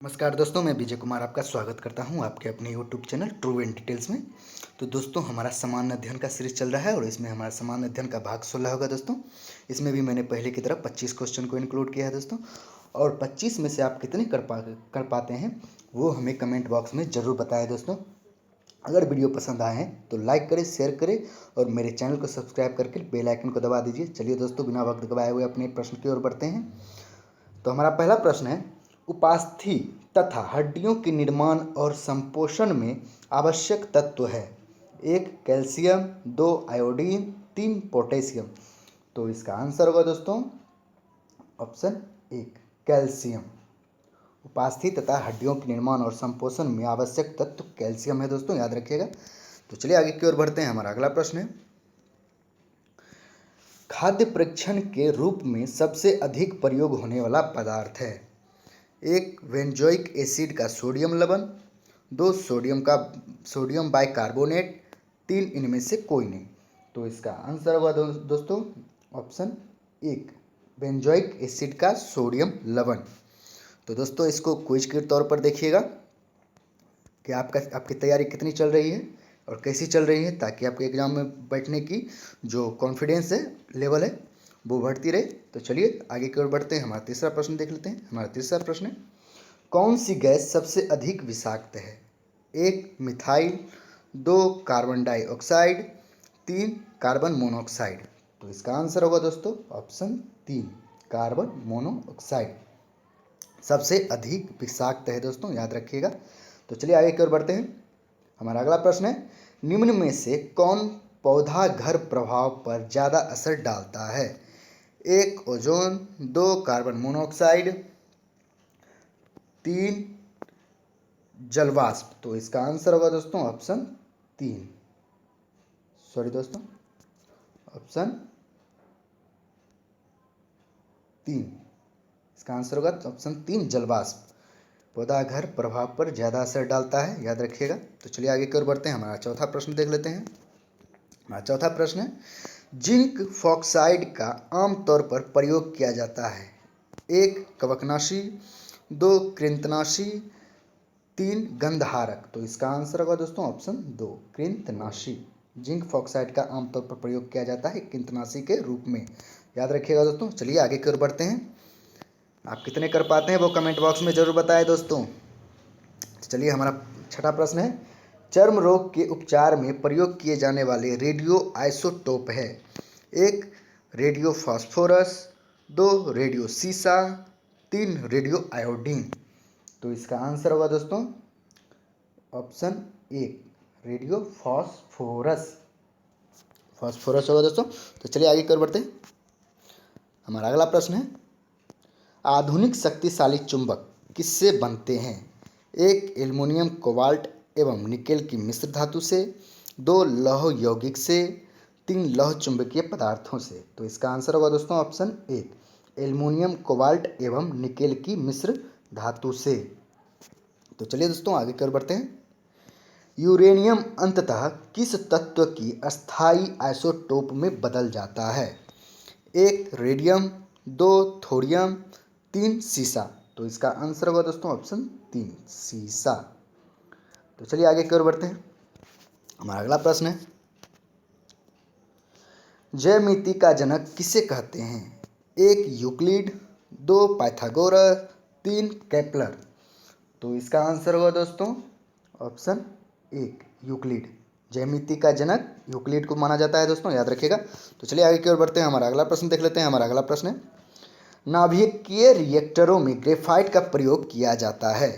नमस्कार दोस्तों, मैं विजय कुमार आपका स्वागत करता हूं आपके अपने YouTube channel true and details में। तो दोस्तों, हमारा सामान्य अध्ययन का सीरीज चल रहा है और इसमें हमारा सामान्य अध्ययन का भाग 16 होगा दोस्तों। इसमें भी मैंने पहले की तरह 25 क्वेश्चन को इंक्लूड किया है दोस्तों। और 25 में से आप कितने कर पाते हैं वो हमें कमेंट बॉक्स में ज़रूर बताएं दोस्तों। अगर वीडियो पसंद आए हैं तो लाइक करें, शेयर करें और मेरे चैनल को सब्सक्राइब करके बेल आइकन को दबा दीजिए। चलिए दोस्तों, बिना वक्त गवाए हुए अपने प्रश्न की ओर बढ़ते हैं। तो हमारा पहला प्रश्न है, उपास्थि तथा हड्डियों के निर्माण और संपोषण में आवश्यक तत्व है। 1 कैल्शियम, 2 आयोडीन, 3 पोटेशियम। तो इसका आंसर होगा दोस्तों ऑप्शन 1 कैल्शियम। उपास्थि तथा हड्डियों के निर्माण और संपोषण में आवश्यक तत्व कैल्शियम है दोस्तों, याद रखिएगा। तो चलिए आगे की ओर बढ़ते हैं। हमारा अगला प्रश्न है, खाद्य परीक्षण के रूप में सबसे अधिक प्रयोग होने वाला पदार्थ है। 1 बेंजोइक एसिड का सोडियम लवण, 2 सोडियम बाइकार्बोनेट, 3 इनमें से कोई नहीं। तो इसका आंसर होगा दोस्तों ऑप्शन 1 बेंजोइक एसिड का सोडियम लवण। तो दोस्तों, इसको क्विज के तौर पर देखिएगा कि आपकी तैयारी कितनी चल रही है और कैसी चल रही है, ताकि आपके एग्जाम में बैठने की जो कॉन्फिडेंस है, लेवल है, वो बढ़ती रहे। तो चलिए आगे की ओर बढ़ते हैं। हमारा तीसरा प्रश्न देख लेते हैं। हमारा तीसरा प्रश्न है, कौन सी गैस सबसे अधिक विषाक्त है। 1 methyl, 2 carbon dioxide, 3 carbon monoxide. तो इसका आंसर होगा दोस्तों ऑप्शन 3 कार्बन मोनोऑक्साइड सबसे अधिक विषाक्त है दोस्तों, याद रखिएगा। तो चलिए आगे की ओर बढ़ते हैं। हमारा अगला प्रश्न है, निम्न में से कौन पौधा घर प्रभाव पर ज़्यादा असर डालता है। 1 ओजोन, 2 कार्बन मोनोऑक्साइड, 3 जलवाष्प। तो इसका आंसर होगा दोस्तों ऑप्शन 3 सॉरी दोस्तों ऑप्शन 3 इसका आंसर होगा ऑप्शन 3 जलवाष्प। पौधा घर प्रभाव पर ज़्यादा असर डालता है, याद रखिएगा। तो चलिए आगे की ओर बढ़ते हैं। हमारा चौथा प्रश्न देख लेते हैं। हमारा चौथा प्रश्न है, जिंक फॉक्साइड का आमतौर पर प्रयोग किया जाता है। 1 कवकनाशी, 2 कृंतनाशी, 3 गंधहारक। तो इसका आंसर होगा दोस्तों ऑप्शन 2 कृंतनाशी। जिंक फॉक्साइड का आमतौर पर प्रयोग किया जाता है कृंतनाशी के रूप में, याद रखिएगा दोस्तों। चलिए आगे की ओर बढ़ते हैं। आप कितने कर पाते हैं वो कमेंट बॉक्स में ज़रूर बताएं दोस्तों। चलिए हमारा छठा प्रश्न है, चर्म रोग के उपचार में प्रयोग किए जाने वाले रेडियो आइसोटोप है। 1 रेडियो फास्फोरस, 2 रेडियो सीसा, 3 रेडियो आयोडीन। तो इसका आंसर होगा दोस्तों ऑप्शन 1 रेडियो फास्फोरस होगा दोस्तों। तो चलिए आगे कर बढ़ते हैं। हमारा अगला प्रश्न है, आधुनिक शक्तिशाली चुंबक किससे बनते हैं। 1 एल्युमिनियम, कोबाल्ट एवं निकेल की मिश्र धातु से, 2 लौह यौगिक से, 3 लौह चुंबकीय पदार्थों से। तो इसका आंसर होगा दोस्तों ऑप्शन 1 एल्युमिनियम, कोबाल्ट एवं निकेल की मिश्र धातु से। तो चलिए दोस्तों आगे कर बढ़ते हैं। यूरेनियम अंततः किस तत्व की अस्थायी आइसोटोप में बदल जाता है। 1 रेडियम, 2 थोरियम, 3 सीसा। तो इसका आंसर होगा दोस्तों ऑप्शन 3 सीसा। तो चलिए आगे की ओर बढ़ते हैं। हमारा अगला प्रश्न है, ज्यामिति का जनक किसे कहते हैं। 1 यूक्लिड, 2 पाइथागोरस, 3 केपलर। तो इसका आंसर होगा दोस्तों ऑप्शन 1 यूक्लिड। ज्यामिति का जनक यूक्लिड को माना जाता है दोस्तों, याद रखिएगा। तो चलिए आगे की ओर बढ़ते हैं। हमारा अगला प्रश्न देख लेते हैं। हमारा अगला प्रश्न है, नाभिकीय रिएक्टरों में ग्रेफाइट का प्रयोग किया जाता है।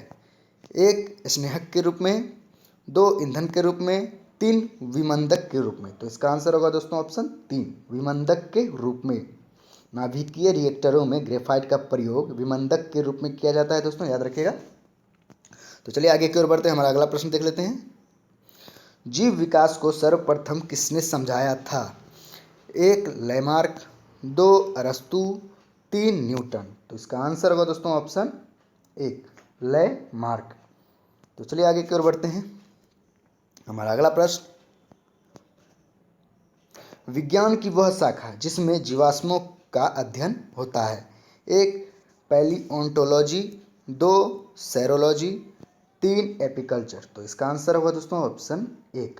1 स्नेहक के रूप में, 2 ईंधन के रूप में, 3 विमंदक के रूप में। तो इसका आंसर होगा दोस्तों ऑप्शन 3 विमंदक के रूप में। नाभिकीय रिएक्टरों में ग्रेफाइट का प्रयोग विमंदक के रूप में किया जाता है दोस्तों, याद रखिएगा। तो चलिए आगे की ओर बढ़ते हैं। हमारा अगला प्रश्न देख लेते हैं, जीव विकास को सर्वप्रथम किसने समझाया था। 1 लैमार्क, 2 अरस्तु, 3 न्यूटन। तो इसका आंसर होगा दोस्तों ऑप्शन 1 लैमार्क। तो चलिए आगे की ओर बढ़ते हैं। हमारा अगला प्रश्न, विज्ञान की वह शाखा जिसमें जीवाश्मों का अध्ययन होता है। 1 पैलियोंटोलॉजी, 2 सेरोलॉजी, 3 एपिकल्चर। तो इसका आंसर होगा दोस्तों ऑप्शन 1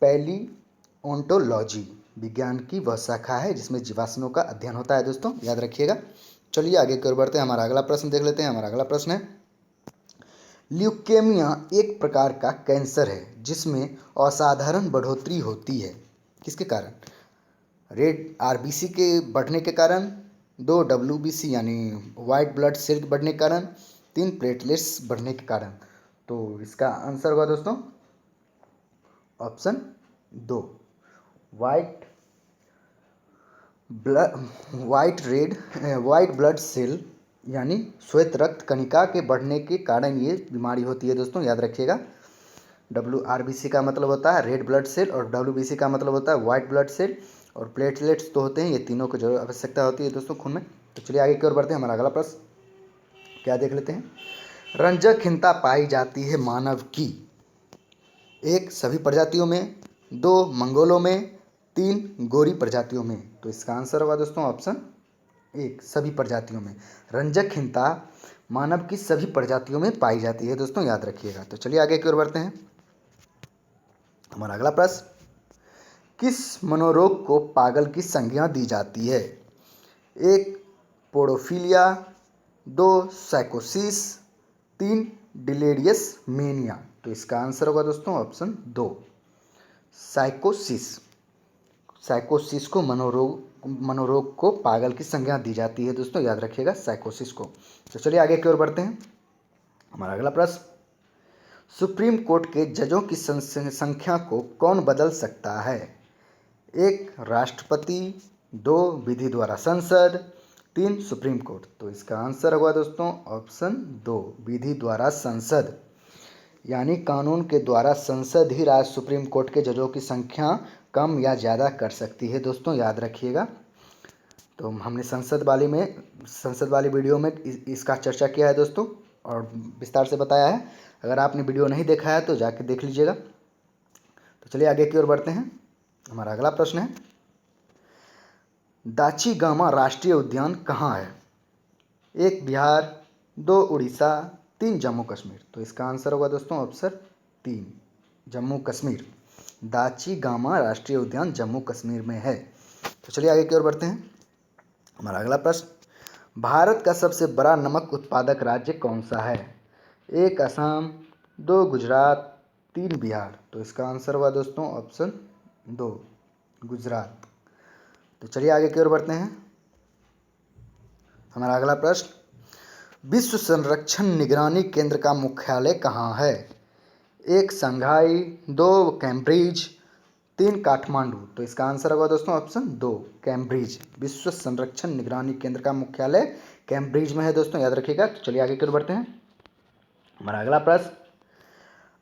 पैलिओन्टोलॉजी। विज्ञान की वह शाखा है जिसमें जीवाश्मों का अध्ययन होता है दोस्तों, याद रखिएगा। चलिए आगे की ओर बढ़ते हैं। हमारा अगला प्रश्न देख लेते हैं। हमारा अगला प्रश्न है, ल्यूकेमिया एक प्रकार का कैंसर है जिसमें असाधारण बढ़ोतरी होती है, किसके कारण? रेड आरबीसी के बढ़ने के कारण, 2 डब्ल्यूबीसी यानी वाइट ब्लड सेल के बढ़ने के कारण, 3 प्लेटलेट्स बढ़ने के कारण। तो इसका आंसर होगा दोस्तों option 2 white white blood cell यानी श्वेत रक्त कणिका के बढ़ने के कारण ये बीमारी होती है दोस्तों, याद रखिएगा। WRBC का मतलब होता है रेड ब्लड सेल और WBC का मतलब होता है वाइट ब्लड सेल, और प्लेटलेट्स तो होते हैं, ये तीनों की जरूर आवश्यकता होती है दोस्तों खून में। तो चलिए आगे की ओर बढ़ते हैं। हमारा अगला प्रश्न क्या देख लेते हैं, रंजकहीनता पाई जाती है मानव की, 1 सभी प्रजातियों में, 2 मंगोलों में, 3 गोरी प्रजातियों में। तो इसका आंसर होगा दोस्तों ऑप्शन 1 सभी प्रजातियों में। रंजकहीनता मानव की सभी प्रजातियों में पाई जाती है दोस्तों, याद रखिएगा। तो चलिए आगे की ओर बढ़ते हैं। हमारा अगला प्रश्न, किस मनोरोग को पागल की संज्ञा दी जाती है? 1 पोडोफिलिया, 2 साइकोसिस, 3 डिलेरियस मेनिया। तो इसका आंसर होगा दोस्तों ऑप्शन 2 साइकोसिस। साइकोसिस को मनोरोग को पागल की संज्ञा दी जाती है दोस्तों, याद रखिएगा साइकोसिस को। तो चलिए आगे की ओर बढ़ते हैं। हमारा अगला प्रश्न, सुप्रीम कोर्ट के जजों की संख्या को कौन बदल सकता है? 1 राष्ट्रपति, 2 विधि द्वारा संसद, 3 सुप्रीम कोर्ट। तो इसका आंसर होगा दोस्तों ऑप्शन 2 विधि द्वारा संसद, यानी कानून के द्वारा संसद ही राज्य सुप्रीम कोर्ट के जजों की संख्या कम या ज़्यादा कर सकती है दोस्तों, याद रखिएगा। तो हमने संसद वाली वीडियो में इसका चर्चा किया है दोस्तों, और विस्तार से बताया है। अगर आपने वीडियो नहीं देखा है तो जाके देख लीजिएगा। तो चलिए आगे की ओर बढ़ते हैं। हमारा अगला प्रश्न है, दाची-गामा राष्ट्रीय उद्यान कहाँ है? 1 बिहार, 2 उड़ीसा, 3 जम्मू कश्मीर। तो इसका आंसर होगा दोस्तों ऑप्शन 3 जम्मू कश्मीर। दाची-गामा राष्ट्रीय उद्यान जम्मू कश्मीर में है। तो चलिए आगे की ओर बढ़ते हैं। हमारा अगला प्रश्न, भारत का सबसे बड़ा नमक उत्पादक राज्य कौन सा है? 1 असम, 2 गुजरात, 3 बिहार। तो इसका आंसर हुआ दोस्तों ऑप्शन 2 गुजरात। तो चलिए आगे की ओर बढ़ते हैं। हमारा अगला प्रश्न, विश्व संरक्षण निगरानी केंद्र का मुख्यालय कहाँ है? 1 शंघाई, 2 कैम्ब्रिज, 3 काठमांडू। तो इसका आंसर होगा दोस्तों ऑप्शन 2 कैम्ब्रिज। विश्व संरक्षण निगरानी केंद्र का मुख्यालय कैम्ब्रिज में है दोस्तों, याद रखिएगा। तो चलिए आगे की ओर बढ़ते हैं। हमारा अगला प्रश्न,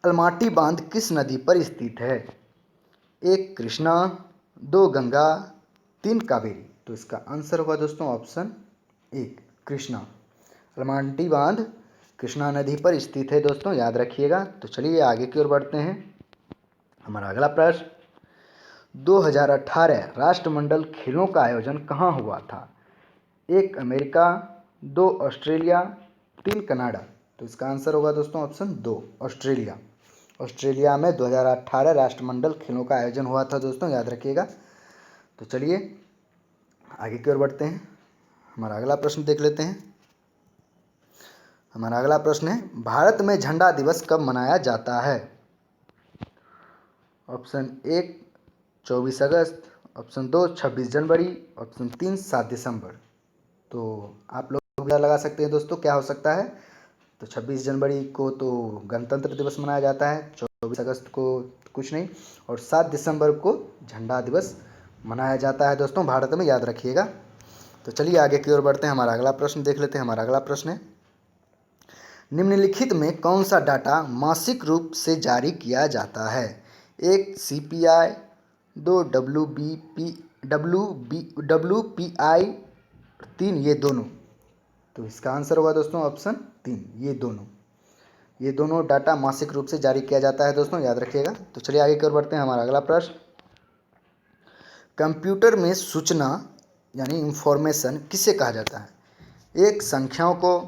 अलमाटी बांध किस नदी पर स्थित है? 1 कृष्णा, 2 गंगा, 3 कावेरी। तो इसका आंसर होगा दोस्तों ऑप्शन 1 कृष्णा। अलमाटी बांध कृष्णा नदी पर स्थित है दोस्तों, याद रखिएगा। तो चलिए आगे की ओर बढ़ते हैं। हमारा अगला प्रश्न, 2018 राष्ट्रमंडल खेलों का आयोजन कहाँ हुआ था? 1 अमेरिका, 2 ऑस्ट्रेलिया, 3 कनाडा। तो इसका आंसर होगा दोस्तों ऑप्शन 2 ऑस्ट्रेलिया। ऑस्ट्रेलिया में 2018 राष्ट्रमंडल खेलों का आयोजन हुआ था दोस्तों, याद रखिएगा। तो चलिए आगे की ओर बढ़ते हैं। हमारा अगला प्रश्न देख लेते हैं। हमारा अगला प्रश्न है, भारत में झंडा दिवस कब मनाया जाता है? ऑप्शन 1 24 अगस्त, ऑप्शन 2 26 जनवरी, ऑप्शन 3 7 दिसंबर। तो आप लोग लगा सकते हैं दोस्तों क्या हो सकता है। तो 26 जनवरी को तो गणतंत्र दिवस मनाया जाता है, 24 अगस्त को कुछ नहीं, और 7 दिसंबर को झंडा दिवस मनाया जाता है दोस्तों भारत में, याद रखिएगा। तो चलिए आगे की ओर बढ़ते हैं। हमारा अगला प्रश्न देख लेते हैं। हमारा अगला प्रश्न है, निम्नलिखित में कौन सा डाटा मासिक रूप से जारी किया जाता है? 1 CPI, 2 WPI, 3 ये दोनों। तो इसका आंसर होगा दोस्तों ऑप्शन 3 ये दोनों डाटा मासिक रूप से जारी किया जाता है दोस्तों, याद रखिएगा। तो चलिए आगे की ओर बढ़ते हैं। हमारा अगला प्रश्न, कंप्यूटर में सूचना यानी इंफॉर्मेशन किसे कहा जाता है? 1 संख्याओं को,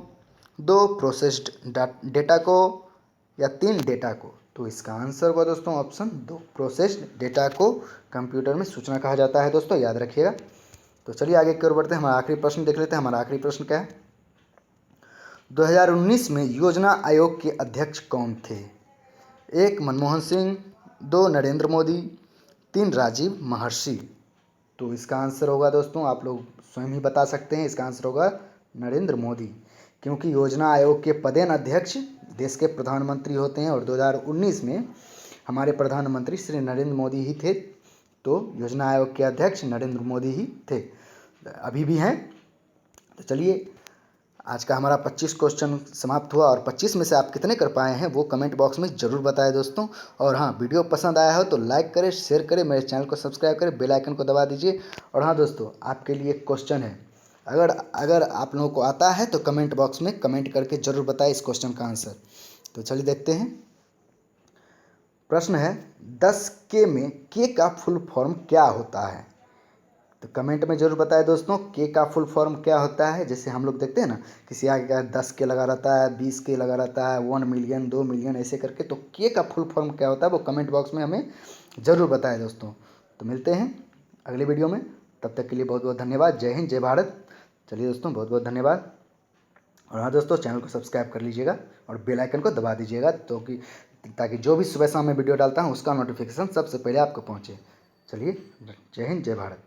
2 प्रोसेस्ड डेटा को या 3 डेटा को? तो इसका आंसर होगा दोस्तों ऑप्शन 2, प्रोसेस्ड डेटा को कंप्यूटर में सूचना कहा जाता है दोस्तों, याद रखिएगा। तो चलिए आगे की ओर बढ़ते हैं, हमारा आखिरी प्रश्न देख लेते हैं। हमारा आखिरी प्रश्न क्या है? 2019 में योजना आयोग के अध्यक्ष कौन थे? 1 मनमोहन सिंह, 2 नरेंद्र मोदी, 3 राजीव महर्षि। तो इसका आंसर होगा दोस्तों, आप लोग स्वयं ही बता सकते हैं, इसका आंसर होगा नरेंद्र मोदी, क्योंकि योजना आयोग के पदेन अध्यक्ष देश के प्रधानमंत्री होते हैं और 2019 में हमारे प्रधानमंत्री श्री नरेंद्र मोदी ही थे। तो योजना आयोग के अध्यक्ष नरेंद्र मोदी ही थे, अभी भी हैं। तो चलिए आज का हमारा 25 क्वेश्चन समाप्त हुआ, और 25 में से आप कितने कर पाए हैं वो कमेंट बॉक्स में ज़रूर बताएं दोस्तों। और हाँ, वीडियो पसंद आया हो तो लाइक करें, शेयर करें, मेरे चैनल को सब्सक्राइब करें, बेल आइकन को दबा दीजिए। और हाँ दोस्तों, आपके लिए एक क्वेश्चन है, अगर आप लोगों को आता है तो कमेंट बॉक्स में कमेंट करके ज़रूर बताएं इस क्वेश्चन का आंसर। तो चलिए देखते हैं। प्रश्न है 10K में के का फुल फॉर्म क्या होता है? तो कमेंट में जरूर बताएं दोस्तों, के का फुल फॉर्म क्या होता है। जैसे हम लोग देखते हैं ना, किसी आगे का 10K लगा रहता है, 20K लगा रहता है, 1 मिलियन, 2 मिलियन ऐसे करके। तो के का फुल फॉर्म क्या होता है वो कमेंट बॉक्स में हमें ज़रूर बताएं दोस्तों। तो मिलते हैं अगले वीडियो में, तब तक के लिए बहुत बहुत धन्यवाद। जय हिंद, जय भारत। चलिए दोस्तों, बहुत बहुत धन्यवाद। और हाँ दोस्तों, चैनल को सब्सक्राइब कर लीजिएगा और बेल आइकन को दबा दीजिएगा, तो कि ताकि जो भी सुबह शाम में वीडियो डालता हूँ उसका नोटिफिकेशन सबसे पहले आपको पहुँचे। चलिए, जय हिंद, जय भारत।